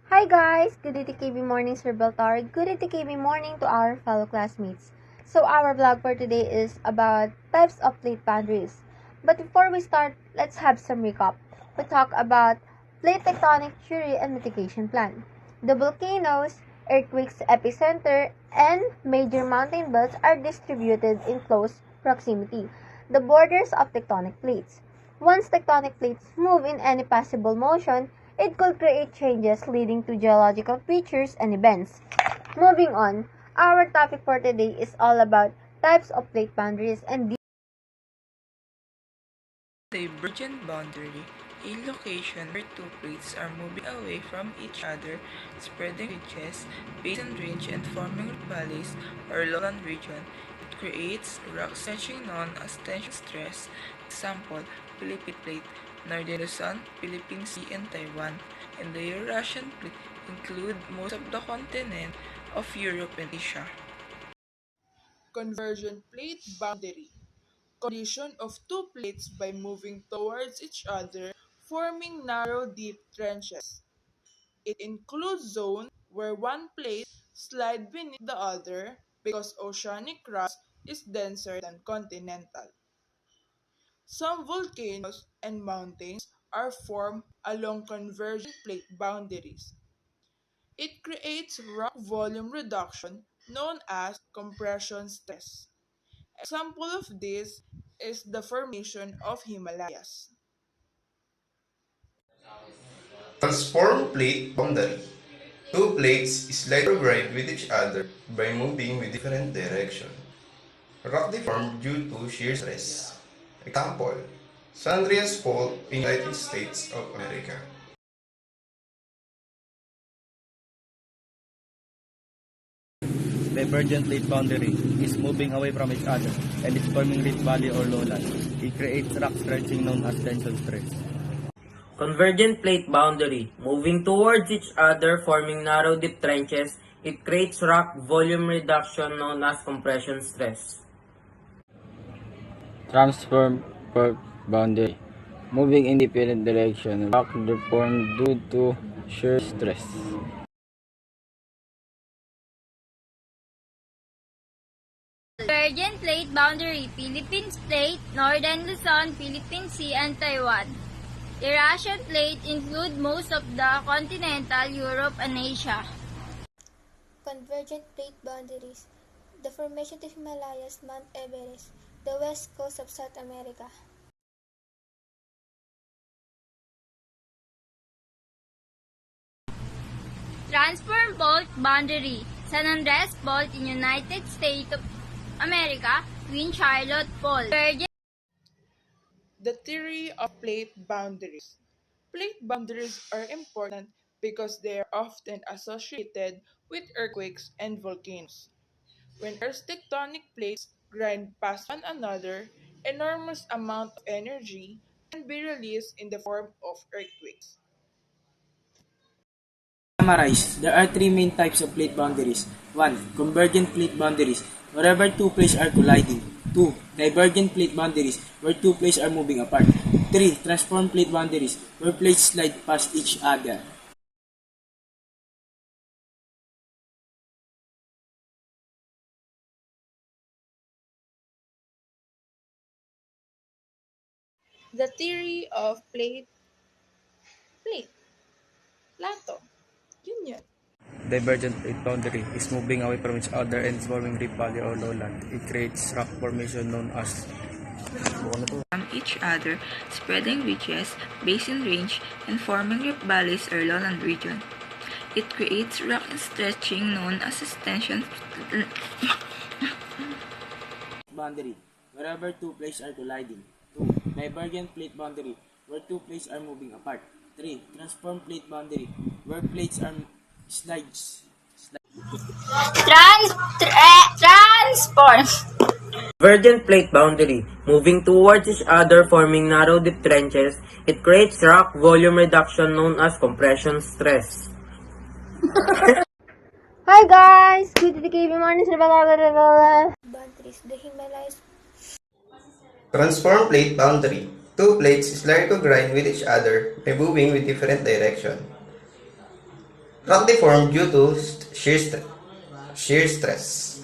Hi guys! Good TKB morning, Sir Beltar. Good TKB morning to our fellow classmates. So our vlog for today is about types of plate boundaries. But before we start, let's have some recap. We talk about plate tectonic theory and mitigation plan. The volcanoes, earthquakes epicenter, and major mountain belts are distributed in close proximity, the borders of tectonic plates. Once tectonic plates move in any possible motion, it could create changes leading to geological features and events. Moving on, our topic for today is all about types of plate boundaries and Divergent boundary, a location where two plates are moving away from each other, spreading ridges, basin range, and forming valleys or lowland region. It creates rock stretching known as tension stress. Example, Philippine Plate, Northern Luzon, Philippine Sea, and Taiwan. And the Eurasian Plate include most of the continent of Europe and Asia. Convergent plate boundary. Collision of two plates by moving towards each other, forming narrow deep trenches. It includes zones where one plate slides beneath the other because oceanic crust is denser than continental. Some volcanoes and mountains are formed along convergent plate boundaries. It creates rock volume reduction known as compression stress. Example of this is the formation of Himalayas. Transform plate boundary. Two plates slide or glide with each other by moving with different direction. Rock deformed due to shear stress. Example, San Andreas Fault in United States of America. Divergent plate boundary is moving away from each other and is forming rift valley or lowland. It creates rock stretching known as tension stress. Convergent plate boundary, moving towards each other forming narrow deep trenches, it creates rock volume reduction known as compression stress. Transform port boundary, moving in different direction, rock deformed due to shear stress. Convergent plate boundary, Philippines plate, Northern Luzon, Philippine Sea, and Taiwan. Eurasian plate include most of the continental Europe and Asia. Convergent plate boundaries, the formation of Himalayas, Mount Everest, the west coast of South America. Transform fault boundary, San Andreas Fault in United States of America, Queen Charlotte Fault. The theory of plate boundaries. Plate boundaries are important because they are often associated with earthquakes and volcanoes. When Earth's tectonic plates grind past one another, enormous amount of energy can be released in the form of earthquakes. Summarize, there are three main types of plate boundaries. 1. Convergent plate boundaries, wherever two plates are colliding. 2. Divergent plate boundaries, where two plates are moving apart. 3. Transform plate boundaries, where plates slide past each other. The theory of plate, Plato, Union. Divergent plate boundary is moving away from each other and is forming rift valley or lowland. It creates rock formation known as From each other, spreading ridges, basin range, and forming rift valleys or lowland region. It creates rock stretching known as extension. Boundary, wherever two plates are colliding. 2. Divergent plate boundary, where two plates are moving apart. 3. Transform plate boundary, where plates are slides. Transform. Convergent plate boundary, moving towards each other forming narrow deep trenches, it creates rock volume reduction known as compression stress. Hi guys! Good TKB morning, Sir Beltar. Boundaries, the Himalayas. Transform plate boundary. Two plates slide or grind with each other by moving with different direction. Rock deformed due to shear stress.